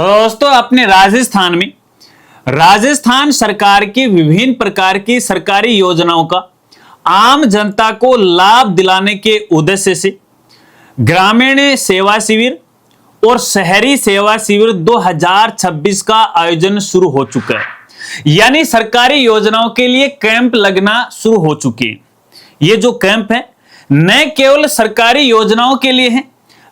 तो दोस्तों अपने राजस्थान में राजस्थान सरकार की विभिन्न प्रकार की सरकारी योजनाओं का आम जनता को लाभ दिलाने के उद्देश्य से ग्रामीण सेवा शिविर और शहरी सेवा शिविर 2026 का आयोजन शुरू हो चुका है। यानी सरकारी योजनाओं के लिए कैंप लगना शुरू हो चुके हैं। ये जो कैंप है न केवल सरकारी योजनाओं के लिए है,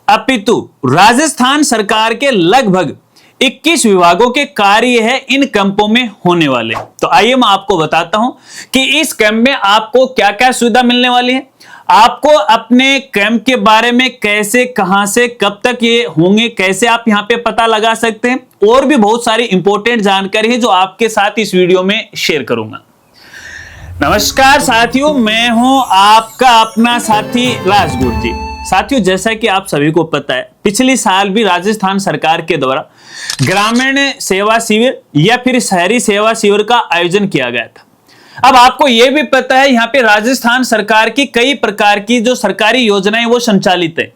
अपितु राजस्थान सरकार के लगभग 21 विभागों के कार्य है इन कैंपों में होने वाले। तो आइए मैं आपको बताता हूं कि इस कैंप में आपको क्या क्या सुविधा मिलने वाली है, आपको अपने कैंप के बारे में कैसे, कहां से, कब तक ये होंगे, कैसे आप यहां पे पता लगा सकते हैं, और भी बहुत सारी इंपॉर्टेंट जानकारी है जो आपके साथ इस वीडियो में शेयर करूंगा। नमस्कार साथियों, मैं हूं आपका अपना साथी राजगुरु जी। साथियों, जैसा कि आप सभी को पता है, पिछले साल भी राजस्थान सरकार के द्वारा ग्रामीण सेवा शिविर या फिर शहरी सेवा शिविर का आयोजन किया गया था। अब आपको यह भी पता है यहाँ पे राजस्थान सरकार की कई प्रकार की जो सरकारी योजनाएं वो संचालित है,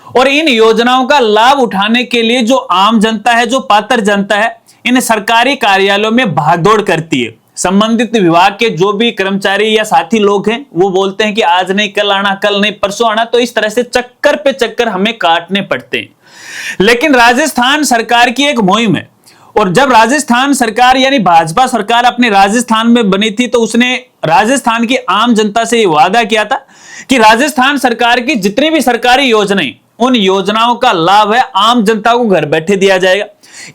और इन योजनाओं का लाभ उठाने के लिए जो आम जनता है, जो पात्र जनता है, इन सरकारी कार्यालयों में भागदौड़ करती है। संबंधित विभाग के जो भी कर्मचारी या साथी लोग हैं वो बोलते हैं कि आज नहीं कल आना, कल नहीं परसों आना, तो इस तरह से चक्कर पे चक्कर हमें काटने पड़ते हैं। लेकिन राजस्थान सरकार की एक मुहिम है, और जब राजस्थान सरकार यानी भाजपा सरकार अपने राजस्थान में बनी थी तो उसने राजस्थान की आम जनता से ये वादा किया था कि राजस्थान सरकार की जितनी भी सरकारी योजनाएं, उन योजनाओं का लाभ है आम जनता को घर बैठे दिया जाएगा।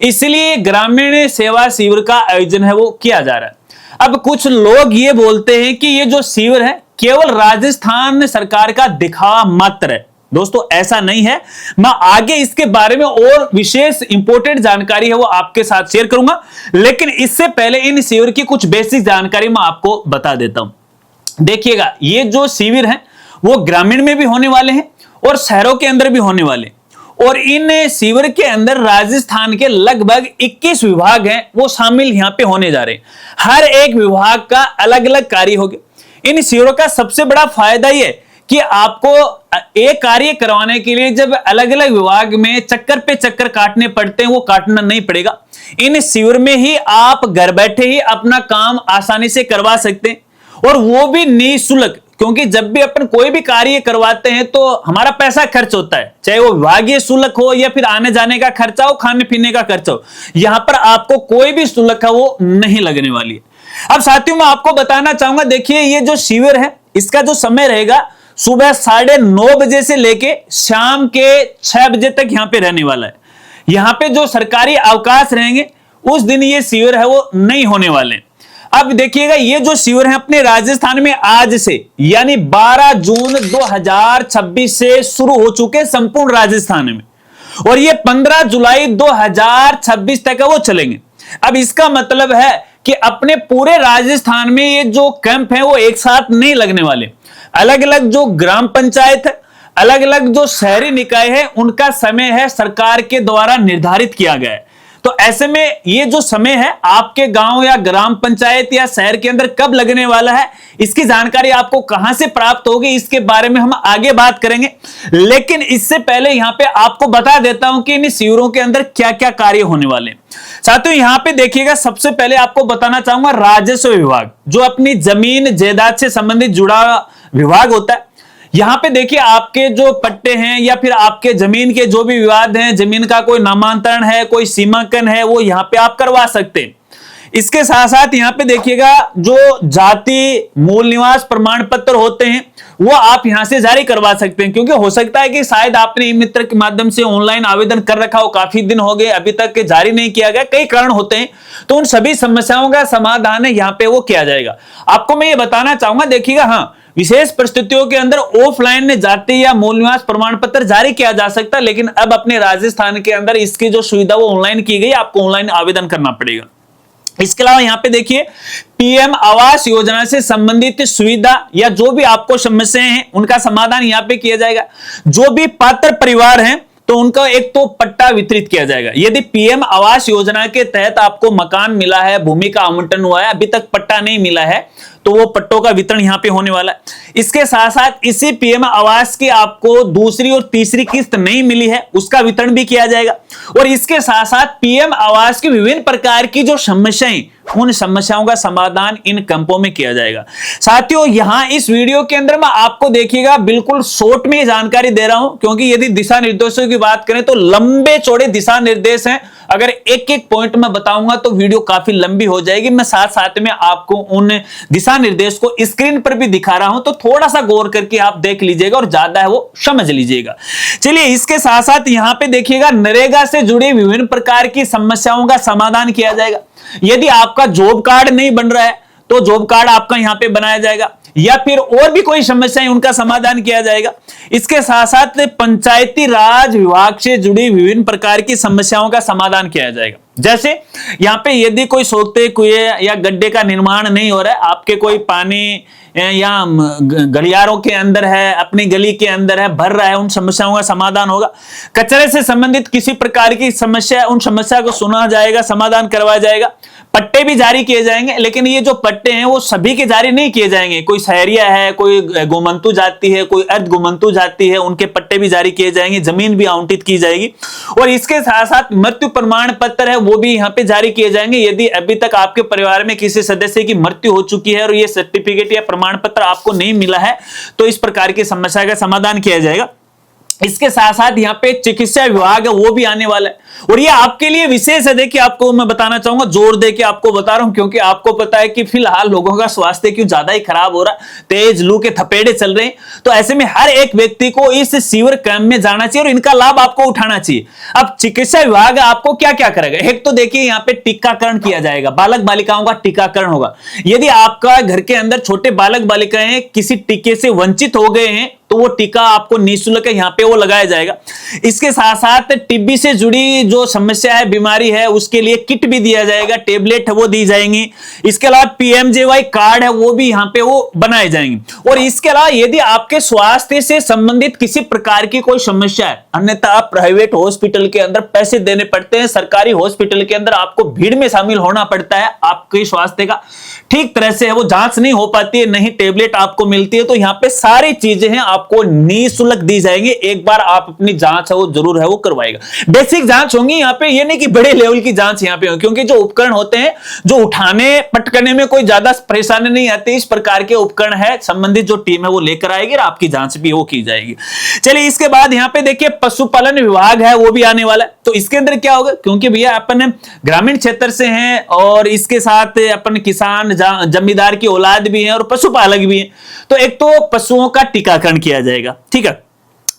इसलिए ग्रामीण सेवा शिविर का आयोजन है वो किया जा रहा है। अब कुछ लोग ये बोलते हैं कि ये जो शिविर है केवल राजस्थान सरकार का दिखावा मात्र है। दोस्तों ऐसा नहीं है, मैं आगे इसके बारे में और विशेष इंपॉर्टेंट जानकारी है वो आपके साथ शेयर करूंगा, लेकिन इससे पहले इन शिविर की कुछ बेसिक जानकारी मैं आपको बता देता हूं। देखिएगा, ये जो शिविर है वो ग्रामीण में भी होने वाले हैं और शहरों के अंदर भी होने वाले, और इन शिविर के अंदर राजस्थान के लगभग 21 विभाग हैं वो शामिल यहां पे होने जा रहे हैं। हर एक विभाग का अलग अलग कार्य होगा। इन शिविरों का सबसे बड़ा फायदा यह कि आपको एक कार्य करवाने के लिए जब अलग अलग विभाग में चक्कर पे चक्कर काटने पड़ते हैं वो काटना नहीं पड़ेगा। इन शिविर में ही आप घर बैठे ही अपना काम आसानी से करवा सकते हैं, और वो भी निःशुल्क, क्योंकि जब भी अपन कोई भी कार्य करवाते हैं तो हमारा पैसा खर्च होता है, चाहे वो विभागीय शुल्क हो या फिर आने जाने का खर्चा हो, खाने पीने का खर्चा हो। यहां पर आपको कोई भी शुल्क है वो नहीं लगने वाली है। अब साथियों मैं आपको बताना चाहूंगा, देखिए ये जो शिविर है इसका जो समय रहेगा सुबह 9:30 बजे से लेके शाम के 6 बजे तक यहां पे रहने वाला है। यहां पे जो सरकारी अवकाश रहेंगे उस दिन ये शिविर है वो नहीं होने वाले। अब देखिएगा, ये जो शिविर है अपने राजस्थान में आज से यानी 12 जून 2026 से शुरू हो चुके संपूर्ण राजस्थान में, और ये 15 जुलाई 2026 तक वो चलेंगे। अब इसका मतलब है कि अपने पूरे राजस्थान में ये जो कैंप है वो एक साथ नहीं लगने वाले। अलग अलग जो ग्राम पंचायत है, अलग अलग जो शहरी निकाय है, उनका समय है सरकार के द्वारा निर्धारित किया गया है। तो ऐसे में ये जो समय है आपके गांव या ग्राम पंचायत या शहर के अंदर कब लगने वाला है, इसकी जानकारी आपको कहां से प्राप्त होगी, इसके बारे में हम आगे बात करेंगे। लेकिन इससे पहले यहां पे आपको बता देता हूं कि इन शिविरों के अंदर क्या क्या कार्य होने वाले हैं। साथियों यहां पे देखिएगा, सबसे पहले आपको बताना चाहूंगा राजस्व विभाग, जो अपनी जमीन जायदाद से संबंधित जुड़ा विभाग होता है। यहां पे देखिए आपके जो पट्टे हैं या फिर आपके जमीन के जो भी विवाद हैं, जमीन का कोई नामांतरण है, कोई सीमांकन है, वो यहां पे आप करवा सकते हैं। इसके साथ साथ यहां पे देखिएगा जो जाति मूल निवास प्रमाण पत्र होते हैं वो आप यहां से जारी करवा सकते हैं, क्योंकि हो सकता है कि शायद आपने ई मित्र के माध्यम से ऑनलाइन आवेदन कर रखा हो, काफी दिन हो गए अभी तक जारी नहीं किया गया, कई कारण होते हैं। तो उन सभी समस्याओं का समाधान है यहाँ पे वो किया जाएगा। आपको मैं ये बताना चाहूंगा, देखिएगा हाँ, विशेष परिस्थितियों के अंदर ऑफलाइन में जाति या मूल निवास प्रमाण पत्र जारी किया जा सकता है, लेकिन अब अपने राजस्थान के अंदर इसकी जो सुविधा वो ऑनलाइन की गई, आपको ऑनलाइन आवेदन करना पड़ेगा। इसके अलावा यहां पे देखिए पीएम आवास योजना से संबंधित सुविधा या जो भी आपको समस्याएं हैं उनका समाधान यहां पे किया जाएगा। जो भी पात्र परिवार हैं तो उनका एक तो पट्टा वितरित किया जाएगा। यदि पीएम आवास योजना के तहत आपको मकान मिला है, भूमि का आवंटन हुआ है, अभी तक पट्टा नहीं मिला है, तो वो पट्टों का वितरण यहां पे होने वाला है। इसके साथ साथ इसी पीएम आवास की आपको दूसरी और तीसरी किस्त नहीं मिली है, उसका वितरण भी किया जाएगा। और इसके साथ साथ पीएम आवास की विभिन्न प्रकार की जो समस्याएं, उन समस्याओं का समाधान इन कैंपों में किया जाएगा। साथियों, यहां इस वीडियो के अंदर मैं आपको देखिएगा बिल्कुल शॉर्ट में जानकारी दे रहा हूं, क्योंकि यदि दिशा निर्देशों की बात करें तो लंबे चौड़े दिशा निर्देश हैं। अगर एक एक पॉइंट में बताऊंगा तो वीडियो काफी लंबी हो जाएगी। मैं साथ साथ में आपको उन दिशा निर्देश को स्क्रीन पर भी दिखा रहा हूं, तो थोड़ा सा गौर करके आप देख लीजिएगा और ज्यादा है वो समझ लीजिएगा। चलिए, इसके साथ साथ यहां पे देखिएगा नरेगा से जुड़ी विभिन्न प्रकार की समस्याओं का समाधान किया जाएगा। यदि आपका जॉब कार्ड नहीं बन रहा है तो जॉब कार्ड आपका यहां पे बनाया जाएगा, या फिर और भी कोई समस्या है उनका समाधान किया जाएगा। इसके साथ साथ पंचायती राज विभाग से जुड़ी विभिन्न प्रकार की समस्याओं का समाधान किया जाएगा। जैसे यहां पे यदि कोई सोखते कुएं या गड्ढे का निर्माण नहीं हो रहा है, आपके कोई पानी या गलियारों के अंदर है, अपनी गली के अंदर है, भर रहा है, उन समस्याओं का समाधान होगा। कचरे से संबंधित किसी प्रकार की समस्या, उन समस्या को सुना जाएगा, समाधान करवाया जाएगा। पट्टे भी जारी किए जाएंगे, लेकिन ये जो पट्टे हैं वो सभी के जारी नहीं किए जाएंगे। कोई शहरिया है, कोई गोमंतु जाति है, कोई अर्ध गोमंतु जाति है, उनके पट्टे भी जारी किए जाएंगे, जमीन भी आवंटित की जाएगी। और इसके साथ साथ मृत्यु प्रमाण पत्र है वो भी यहाँ पे जारी किए जाएंगे। यदि अभी तक आपके परिवार में किसी सदस्य की मृत्यु हो चुकी है और ये सर्टिफिकेट या प्रमाण पत्र आपको नहीं मिला है, तो इस प्रकार की समस्या का समाधान किया जाएगा। इसके साथ साथ यहाँ पे चिकित्सा विभाग है वो भी आने वाला है, और ये आपके लिए विशेष है। देखिए, आपको मैं बताना चाहूंगा, जोर दे के आपको बता रहा हूं, क्योंकि आपको पता है कि फिलहाल लोगों का स्वास्थ्य क्यों ज्यादा ही खराब हो रहा है, तेज लू के थपेड़े चल रहे हैं। तो ऐसे में हर एक व्यक्ति को इस शिविर कैंप में जाना चाहिए और इनका लाभ आपको उठाना चाहिए। अब चिकित्सा विभाग आपको क्या क्या करेगा? एक तो देखिए, यहाँ पे टीकाकरण किया जाएगा, बालक बालिकाओं का टीकाकरण होगा। यदि आपका घर के अंदर छोटे बालक बालिकाएं किसी टीके से वंचित हो गए हैं तो वो टीका आपको निःशुल्क यहाँ पे वो लगाया जाएगा। इसके साथ साथ टीबी से जुड़ी जो समस्या है, बीमारी है, उसके लिए किट भी दिया जाएगा, टेबलेट है वो दी जाएंगी। इसके अलावा पीएमजेवाई कार्ड है वो भी यहाँ पे वो बनाए जाएंगे। और इसके अलावा यदि आपके स्वास्थ्य से संबंधित किसी प्रकार की कोई समस्या है, अन्यथा आप प्राइवेट हॉस्पिटल के अंदर पैसे देने पड़ते हैं, सरकारी हॉस्पिटल के अंदर आपको भीड़ में शामिल होना पड़ता है, आपके स्वास्थ्य का ठीक तरह से वो जांच नहीं हो पाती है, नहीं टेबलेट आपको मिलती है, तो यहाँ पे सारी चीजें हैं आपको निःशुल्क दी जाएंगी। एक बार आप अपनी जांच है वो जरूर है वो करवाएगा। बेसिक जांच होंगी यहाँ पे, ये नहीं कि बड़े लेवल की जांच यहाँ पे होगी, क्योंकि जो उपकरण होते हैं जो उठाने पटकने में कोई ज्यादा परेशानी नहीं आती, इस प्रकार के उपकरण है संबंधित जो टीम है वो लेकर आएगी और आपकी जांच भी वो की जाएगी। चलिए, इसके बाद यहाँ पे देखिए पशुपालन विभाग है वो भी आने वाला है। तो इसके अंदर क्या होगा, क्योंकि भैया अपन ग्रामीण क्षेत्र से हैं और इसके साथ अपन किसान जमींदार की औलाद भी हैं और पशुपालक भी हैं, तो एक तो पशुओं का टीकाकरण किया जाएगा, ठीक है।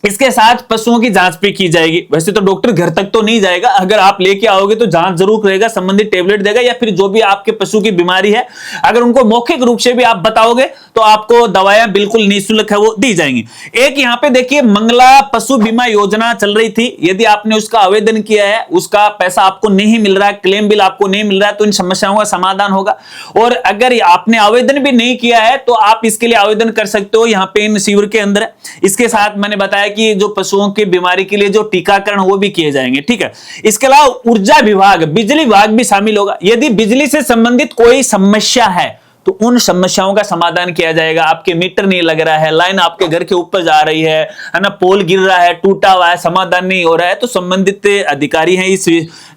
इसके साथ पशुओं की जांच भी की जाएगी। वैसे तो डॉक्टर घर तक तो नहीं जाएगा, अगर आप लेके आओगे तो जांच जरूर करेगा, संबंधित टेबलेट देगा, या फिर जो भी आपके पशु की बीमारी है अगर उनको मौखिक रूप से भी आप बताओगे तो आपको दवाएं बिल्कुल निःशुल्क है वो दी जाएंगी। एक यहाँ पे देखिए मंगला पशु बीमा योजना चल रही थी, यदि आपने उसका आवेदन किया है, उसका पैसा आपको नहीं मिल रहा है, क्लेम बिल आपको नहीं मिल रहा है, तो इन समस्याओं का समाधान होगा। और अगर आपने आवेदन भी नहीं किया है तो आप इसके लिए आवेदन कर सकते हो, यहाँ पे इन शिविर के अंदर। इसके साथ मैंने बताया कि जो पशुओं की बीमारी के लिए जो टीकाकरण वो भी किए जाएंगे, ठीक है। इसके अलावा ऊर्जा विभाग, बिजली विभाग भी शामिल होगा। यदि बिजली से संबंधित कोई समस्या है तो उन समस्याओं का समाधान किया जाएगा। आपके मीटर नहीं लग रहा है, लाइन आपके घर के ऊपर जा रही है ना, पोल गिर रहा है, टूटा हुआ है, समाधान नहीं हो रहा है, तो संबंधित अधिकारी हैं इस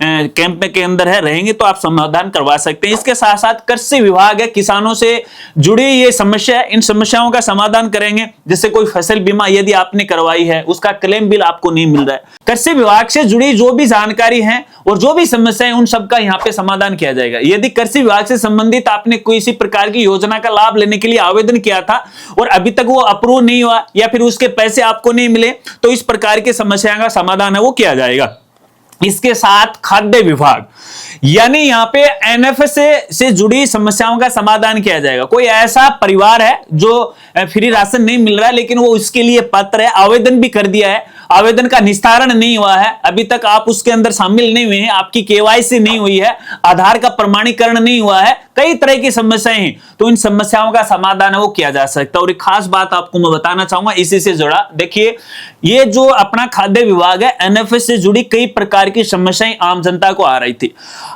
कैंप में के अंदर है, रहेंगे तो आप समाधान करवा सकते हैं। इसके साथ साथ कृषि विभाग है, किसानों से जुड़ी ये समस्या है, इन समस्याओं का समाधान करेंगे। जैसे कोई फसल बीमा यदि आपने करवाई है, उसका क्लेम बिल आपको नहीं मिल रहा है, कृषि विभाग से जुड़ी जो भी जानकारी है और जो भी समस्या है उन सबका यहाँ पे समाधान किया जाएगा। यदि कृषि विभाग से संबंधित आपने किसी प्रकार की योजना का लाभ लेने के लिए आवेदन किया था और अभी तक वो अप्रूव नहीं हुआ या फिर उसके पैसे आपको नहीं मिले, तो इस प्रकार की समस्या का समाधान है वो किया जाएगा। इसके साथ खाद्य विभाग, यानी यहाँ पे एनएफएसए से जुड़ी समस्याओं का समाधान किया जाएगा। कोई ऐसा परिवार है जो फ्री राशन नहीं मिल रहा है लेकिन वो उसके लिए पात्र है, आवेदन भी कर दिया है, आवेदन का निस्तारण नहीं हुआ है, अभी तक आप उसके अंदर शामिल नहीं हुए हैं, आपकी केवाईसी नहीं हुई है, आधार का प्रमाणीकरण नहीं हुआ है, कई तरह की समस्याएं हैं, तो इन समस्याओं का समाधान है वो किया जा सकता है। और एक खास बात आपको मैं बताना चाहूंगा इसी से जुड़ा, देखिए ये जो अपना खाद्य विभाग है, एनएफएस से जुड़ी कई प्रकार की समस्याएं आम जनता को आ रही थी।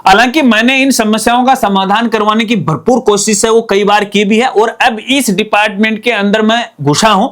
हालांकि मैंने इन समस्याओं का समाधान करवाने की भरपूर कोशिश है वो कई बार की भी है, और अब इस डिपार्टमेंट के अंदर मैं घुसा हूं,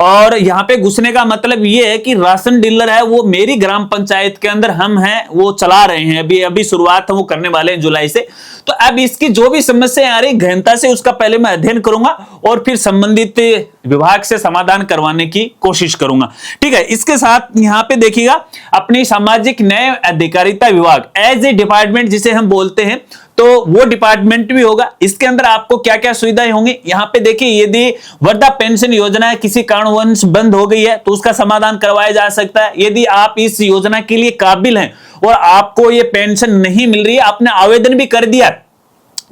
और यहां पे घुसने का मतलब ये है कि राशन डीलर है वो मेरी ग्राम पंचायत के अंदर हम हैं वो चला रहे हैं, अभी शुरुआत वो करने वाले हैं जुलाई से। तो अब इसकी जो भी समस्या आ रही गहनता से उसका पहले मैं अध्ययन करूंगा और फिर संबंधित विभाग से समाधान करवाने की कोशिश करूंगा, ठीक है। इसके साथ यहां पे देखिएगा अपनी सामाजिक न्याय अधिकारिता विभाग एज ए डिपार्टमेंट जिसे हम बोलते हैं, तो वो डिपार्टमेंट भी होगा। इसके अंदर आपको क्या क्या सुविधाएं होंगी यहां पे देखिए, यदि वृद्धा पेंशन योजना किसी कारणवश बंद हो गई है तो उसका समाधान करवाया जा सकता है। यदि आप इस योजना के लिए काबिल हैं और आपको ये पेंशन नहीं मिल रही है, आपने आवेदन भी कर दिया,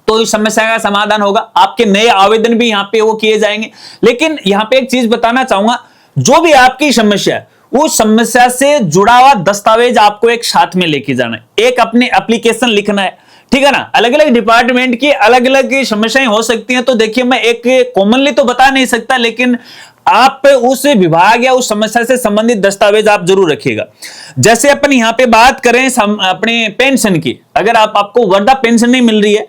तो इस समस्या का समाधान होगा, आपके नए आवेदन भी यहां पे वो किए जाएंगे। लेकिन यहां पे एक चीज बताना चाहूंगा, जो भी आपकी समस्या है उस समस्या से जुड़ा हुआ दस्तावेज आपको एक साथ में लेके जाना है, एक अपनी एप्लीकेशन लिखना है, ठीक है ना। अलग अलग डिपार्टमेंट की अलग अलग समस्याएं हो सकती हैं, तो देखिए मैं एक कॉमनली तो बता नहीं सकता, लेकिन आप उस विभाग या उस समस्या से संबंधित दस्तावेज आप जरूर रखिएगा। जैसे अपन यहां पे बात करें अपने पेंशन की, अगर आपको वृद्धा पेंशन नहीं मिल रही है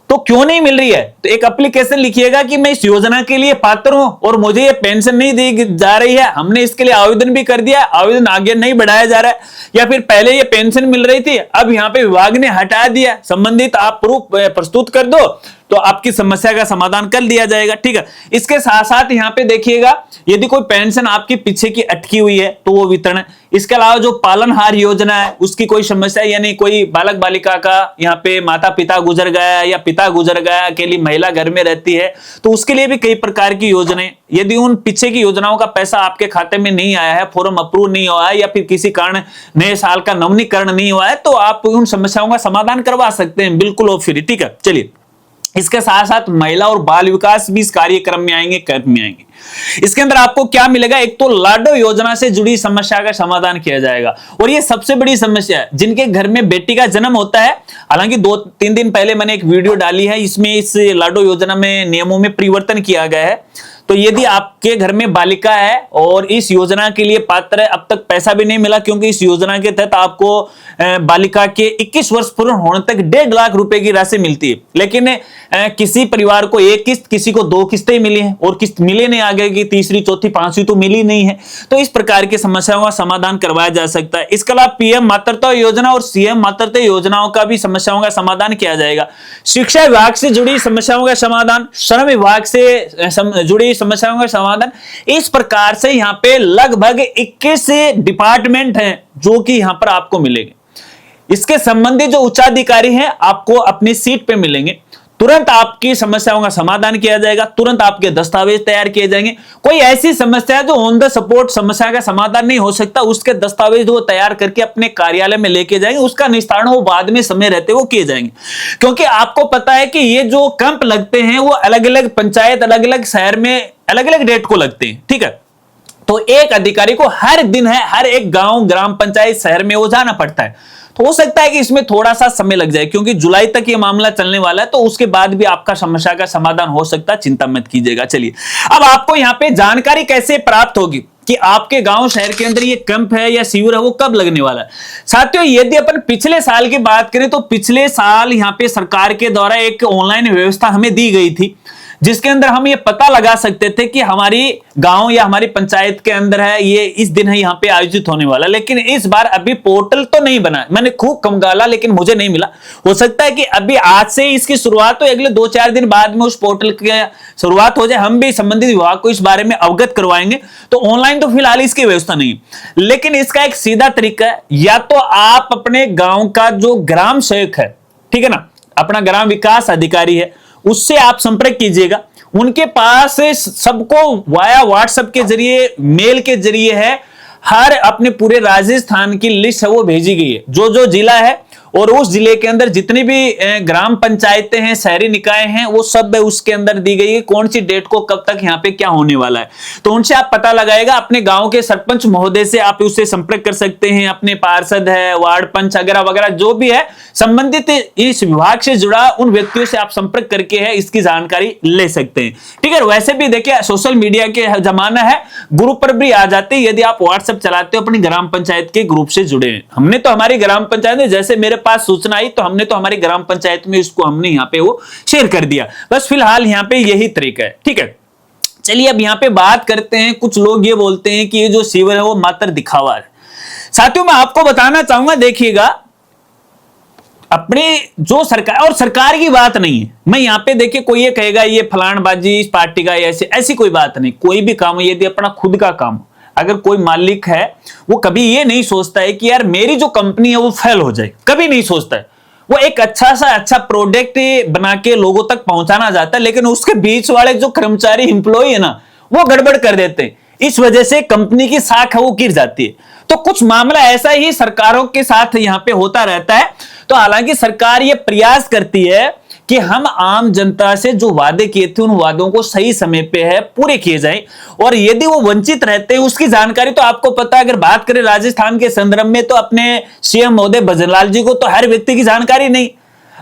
तो क्यों नहीं मिल रही है, तो एक एप्लीकेशन लिखिएगा कि मैं इस योजना के लिए पात्र हूं और मुझे ये पेंशन नहीं दी जा रही है, हमने इसके लिए आवेदन भी कर दिया, आवेदन आगे नहीं बढ़ाया जा रहा है, या फिर पहले ये पेंशन मिल रही थी अब यहां पे विभाग ने हटा दिया, संबंधित आप प्रूफ प्रस्तुत कर दो तो आपकी समस्या का समाधान कर दिया जाएगा, ठीक है। इसके साथ साथ यहां पे देखिएगा यदि कोई पेंशन आपकी पीछे की अटकी हुई है तो वो वितरण है। इसके अलावा जो पालनहार योजना है उसकी कोई समस्या, यानी कोई बालक बालिका का यहाँ पे माता पिता गुजर गया या पिता गुजर गया, अकेली महिला घर में रहती है, तो उसके लिए भी कई प्रकार की योजनाएं, यदि उन पीछे की योजनाओं का पैसा आपके खाते में नहीं आया है, फॉर्म अप्रूव नहीं हुआ है, या फिर किसी कारण नए साल का नवीनीकरण नहीं हुआ है, तो आप उन समस्याओं का समाधान करवा सकते हैं बिल्कुल और फ्री, ठीक है। चलिए इसके साथ साथ महिला और बाल विकास भी इस कार्यक्रम में आएंगे, कैंप में आएंगे। इसके अंदर आपको क्या मिलेगा, एक तो लाडो योजना से जुड़ी समस्या का समाधान किया जाएगा, और ये सबसे बड़ी समस्या है जिनके घर में बेटी का जन्म होता है। हालांकि 2-3 दिन पहले मैंने एक वीडियो डाली है, इसमें इस लाडो योजना में नियमों में परिवर्तन किया गया है। तो यदि आपके घर में बालिका है और इस योजना के लिए पात्र है, अब तक पैसा भी नहीं मिला, क्योंकि इस योजना के तहत आपको बालिका के 21 वर्ष पूर्ण होने तक 1.5 लाख रुपए की राशि मिलती है, लेकिन किसी परिवार को एक किस्त, किसी को 2 किस्तें मिली हैं, और किस्त मिले नहीं आगे की, तीसरी चौथी पांचवी तो मिली नहीं है। तो इस प्रकार की समस्याओं का समाधान करवाया जा सकता है। इसके अलावा पीएम मातृत्व योजना और सीएम मातृत्व योजनाओं का भी समस्याओं का समाधान किया जाएगा। शिक्षा विभाग से जुड़ी समस्याओं का समाधान, श्रम विभाग से जुड़ी समस्याओं का समाधान, इस प्रकार से यहाँ पे लगभग 21 डिपार्टमेंट हैं जो कि यहाँ पर आपको मिलेंगे। इसके संबंधित जो उच्चाधिकारी हैं आपको अपनी सीट पे मिलेंगे, तुरंत आपकी समस्याओं का समाधान किया जाएगा, तुरंत आपके दस्तावेज तैयार किए जाएंगे। कोई ऐसी समस्या है जो ऑन द स्पॉट समस्या का समाधान नहीं हो सकता, उसके दस्तावेज वो तैयार करके अपने कार्यालय में लेके जाएंगे, उसका निस्तारण वो बाद में समय रहते वो किए जाएंगे। क्योंकि आपको पता है कि ये जो कैंप लगते हैं वो अलग अलग पंचायत, अलग अलग शहर में अलग अलग डेट को लगते हैं, ठीक है। तो एक अधिकारी को हर दिन है हर एक गांव, ग्राम पंचायत, शहर में वो जाना पड़ता है। तो हो सकता है कि इसमें थोड़ा सा समय लग जाए, क्योंकि जुलाई तक ये मामला चलने वाला है, तो उसके बाद भी आपका समस्या का समाधान हो सकता है, चिंता मत कीजिएगा। चलिए अब आपको यहाँ पे जानकारी कैसे प्राप्त होगी कि आपके गांव शहर के अंदर ये कैंप है या शिविर है वो कब लगने वाला है। साथियों यदि अपन पिछले साल की बात करें तो पिछले साल यहाँ पे सरकार के द्वारा एक ऑनलाइन व्यवस्था हमें दी गई थी, जिसके अंदर हम ये पता लगा सकते थे कि हमारी गांव या हमारी पंचायत के अंदर है ये इस दिन है यहाँ पे आयोजित होने वाला। लेकिन इस बार अभी पोर्टल तो नहीं बना, मैंने खूब खंगाला लेकिन मुझे नहीं मिला। हो सकता है कि अभी आज से इसकी शुरुआत हो, अगले 2-4 दिन बाद में उस पोर्टल की शुरुआत हो जाए। हम भी संबंधित विभाग को इस बारे में अवगत करवाएंगे। तो ऑनलाइन तो फिलहाल इसकी व्यवस्था नहीं, लेकिन इसका एक सीधा तरीका है, या तो आप अपने गांव का जो ग्राम सेवक है, ठीक है ना, अपना ग्राम विकास अधिकारी है, उससे आप संपर्क कीजिएगा। उनके पास सबको वाया व्हाट्सएप के जरिए, मेल के जरिए है, हर अपने पूरे राजस्थान की लिस्ट है वो भेजी गई है, जो जो जिला है और उस जिले के अंदर जितनी भी ग्राम पंचायतें हैं, शहरी निकाय हैं, वो सब उसके अंदर दी गई है कौन सी डेट को कब तक यहाँ पे क्या होने वाला है। तो उनसे आप पता लगाएगा, अपने गांव के सरपंच महोदय से आप उससे संपर्क कर सकते हैं, अपने पार्षद है, वार्ड पंच वगैरह वगैरह जो भी है संबंधित इस विभाग से जुड़ा उन व्यक्तियों से आप संपर्क करके है इसकी जानकारी ले सकते हैं। ठीक है, वैसे भी देखिए सोशल मीडिया के जमाना है, ग्रुप पर भी आ जाते हैं। यदि आप व्हाट्सएप चलाते हो अपनी ग्राम पंचायत के ग्रुप से जुड़े हैं, हमने तो हमारी ग्राम पंचायत में जैसे मेरे पास सूचना आई तो हमने तो हमारी ग्राम पंचायत में इसको हमने यहाँ पे वो शेयर कर दिया। बस फिलहाल यहाँ पे यही तरीका है। ठीक है, चलिए अब यहाँ पे बात करते हैं। कुछ लोग ये बोलते हैं कि ये जो शिविर है वो मात्र दिखावा है। साथियों मैं आपको बताना चाहूंगा, देखिएगा अपने जो सरकार, और सरकार की बात नहीं है, मैं यहाँ पे देखिए कोई ये कहेगा ये फलानबाजी इस पार्टी का, ऐसी कोई बात नहीं। कोई भी काम यदि अपना खुद का काम, अगर कोई मालिक है वो कभी ये नहीं सोचता है कि यार मेरी जो कंपनी है वो फेल हो जाए, कभी नहीं सोचता है। वो एक अच्छा प्रोडक्ट बना के लोगों तक पहुंचाना चाहता है, लेकिन उसके बीच वाले जो कर्मचारी एम्प्लॉय है ना वो गड़बड़ कर देते हैं, इस वजह से कंपनी की साख है वो गिर जाती है। तो कुछ मामला ऐसा ही सरकारों के साथ यहाँ पे होता रहता है। तो हालांकि सरकार ये प्रयास करती है कि हम आम जनता से जो वादे किए थे उन वादों को सही समय पे है पूरे किए जाएं, और यदि वो वंचित रहते हैं उसकी जानकारी तो आपको पता है। अगर बात करें राजस्थान के संदर्भ में तो अपने सीएम महोदय भजनलाल जी को तो हर व्यक्ति की जानकारी नहीं,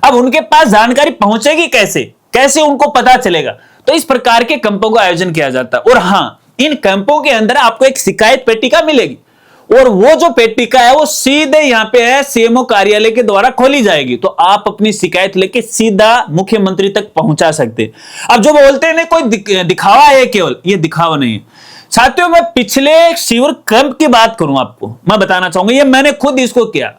अब उनके पास जानकारी पहुंचेगी कैसे उनको पता चलेगा। तो इस प्रकार के कैंपों का आयोजन किया जाता है। और हाँ, इन कैंपों के अंदर आपको एक शिकायत पेटिका मिलेगी, और वो जो पेटिका है वो सीधे यहाँ पे है सीएमओ कार्यालय के द्वारा खोली जाएगी। तो आप अपनी शिकायत लेके सीधा मुख्यमंत्री तक पहुंचा सकते। अब जो बोलते हैं ना कोई दिखावा है, केवल ये दिखावा नहीं है साथियों। मैं पिछले शिविर कैंप की बात करूं आपको, मैं बताना चाहूंगा, ये मैंने खुद इसको किया।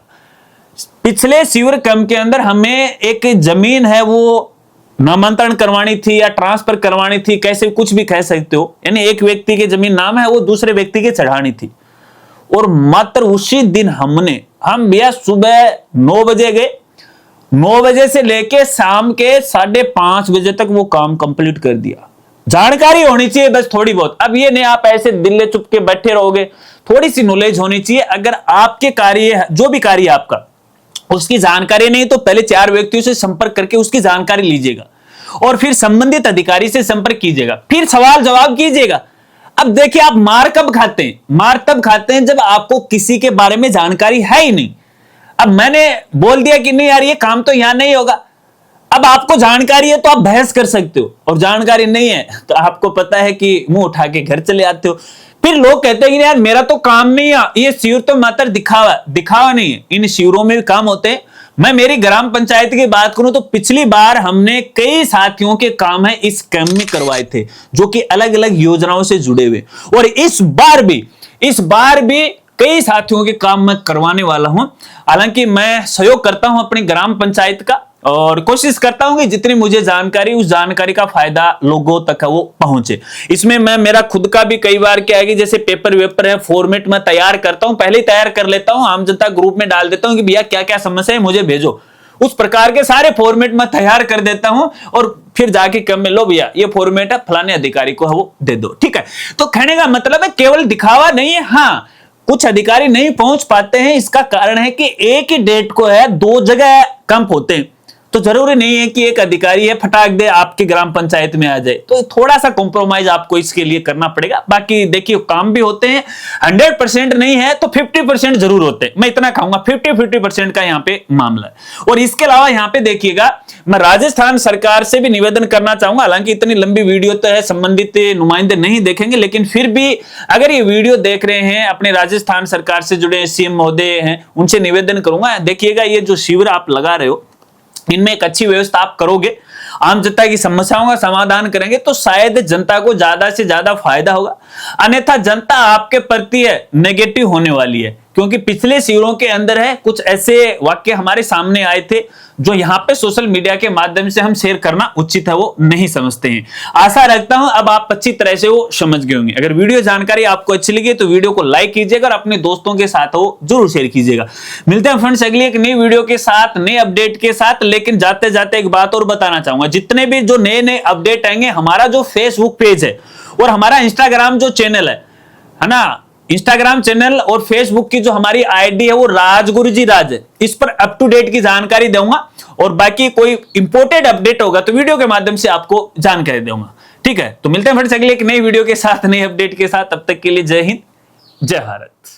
पिछले शिविर कैंप के अंदर हमें एक जमीन है वो नामांतरण करवानी थी या ट्रांसफर करवानी थी, कैसे कुछ भी कह सकते हो, यानी एक व्यक्ति की जमीन नाम है वो दूसरे व्यक्ति के चढ़ानी थी। और मात्र उसी दिन हम भैया सुबह 9 बजे गए, 9 बजे से लेके शाम के 5:30 बजे तक वो काम कंप्लीट कर दिया। जानकारी होनी चाहिए बस थोड़ी बहुत। अब ये नहीं आप ऐसे दिल्ले चुप के बैठे रहोगे, थोड़ी सी नॉलेज होनी चाहिए। अगर आपके कार्य जो भी कार्य आपका उसकी जानकारी नहीं तो पहले 4 व्यक्तियों से संपर्क करके उसकी जानकारी लीजिएगा, और फिर संबंधित अधिकारी से संपर्क कीजिएगा, फिर सवाल जवाब कीजिएगा। अब देखिए आप मार कब खाते हैं, मार तब खाते हैं जब आपको किसी के बारे में जानकारी है ही नहीं। अब मैंने बोल दिया कि नहीं यार ये काम तो यहां नहीं होगा, अब आपको जानकारी है तो आप बहस कर सकते हो, और जानकारी नहीं है तो आपको पता है कि मुंह उठा के घर चले आते हो। फिर लोग कहते हैं कि यार मेरा तो काम नहीं है, ये शिविर तो मात्र दिखावा नहीं है। इन शिविरों में भी काम होते हैं। मैं मेरी ग्राम पंचायत की बात करूं तो पिछली बार हमने कई साथियों के काम है इस कैंप में करवाए थे जो कि अलग अलग योजनाओं से जुड़े हुए, और इस बार भी कई साथियों के काम मैं करवाने वाला हूं। हालांकि मैं सहयोग करता हूं अपनी ग्राम पंचायत का, और कोशिश करता हूं कि जितनी मुझे जानकारी उस जानकारी का फायदा लोगों तक वो पहुंचे। इसमें मैं मेरा खुद का भी कई बार क्या है कि जैसे पेपर वेपर है फॉर्मेट में तैयार करता हूं, पहले ही तैयार कर लेता हूं, आम जनता ग्रुप में डाल देता हूं कि भैया क्या क्या समस्या है मुझे भेजो, उस प्रकार के सारे फॉर्मेट में तैयार कर देता हूं, और फिर जाके कम में लो भैया ये फॉर्मेट है फलाने अधिकारी को वो दे दो। ठीक है, तो कहने का मतलब है केवल दिखावा नहीं है। हाँ, कुछ अधिकारी नहीं पहुंच पाते हैं, इसका कारण है कि एक ही डेट को है 2 जगह कैंप होते हैं, तो जरूरी नहीं है कि एक अधिकारी है फटाक दे आपकी ग्राम पंचायत में आ जाए। तो थोड़ा सा कॉम्प्रोमाइज आपको इसके लिए करना पड़ेगा। बाकी देखिए काम भी होते हैं, 100% नहीं है तो 50% जरूर होते हैं। मैं इतना कहूंगा 50% का यहाँ पे मामला है। और इसके अलावा यहाँ पे देखिएगा मैं राजस्थान सरकार से भी निवेदन करना चाहूंगा, हालांकि इतनी लंबी वीडियो तो है, संबंधित नुमाइंदे नहीं देखेंगे, लेकिन फिर भी अगर ये वीडियो देख रहे हैं अपने राजस्थान सरकार से जुड़े सीएम महोदय हैं, उनसे निवेदन करूंगा, देखिएगा ये जो शिविर आप लगा रहे हो इनमें एक अच्छी व्यवस्था आप करोगे, आम जनता की समस्याओं का समाधान करेंगे तो शायद जनता को ज्यादा से ज्यादा फायदा होगा। अन्यथा जनता आपके प्रति है नेगेटिव होने वाली है, क्योंकि पिछले शिविरों के अंदर है कुछ ऐसे वाक्य हमारे सामने आए थे जो यहाँ पे सोशल मीडिया के माध्यम से हम शेयर करना उचित है वो नहीं समझते हैं। आशा रखता हूं अब आप अच्छी तरह से वो समझ गए होंगे। अगर वीडियो जानकारी आपको अच्छी लगी तो वीडियो को लाइक कीजिएगा और अपने दोस्तों के साथ वो जरूर शेयर कीजिएगा। मिलते हैं फ्रेंड्स अगली एक नई वीडियो के साथ, नए अपडेट के साथ। लेकिन जाते जाते एक बात और बताना चाहूंगा, जितने भी जो नए अपडेट आएंगे, हमारा जो फेसबुक पेज है और हमारा इंस्टाग्राम जो चैनल है ना, इंस्टाग्राम चैनल और फेसबुक की जो हमारी आईडी है वो राजगुरु जी राज है, इस पर अप टू डेट की जानकारी दूंगा और बाकी कोई इंपोर्टेंट अपडेट होगा तो वीडियो के माध्यम से आपको जानकारी दूंगा। ठीक है, तो मिलते हैं फिर से अगले एक नई वीडियो के साथ, नई अपडेट के साथ। तब तक के लिए जय हिंद, जय भारत।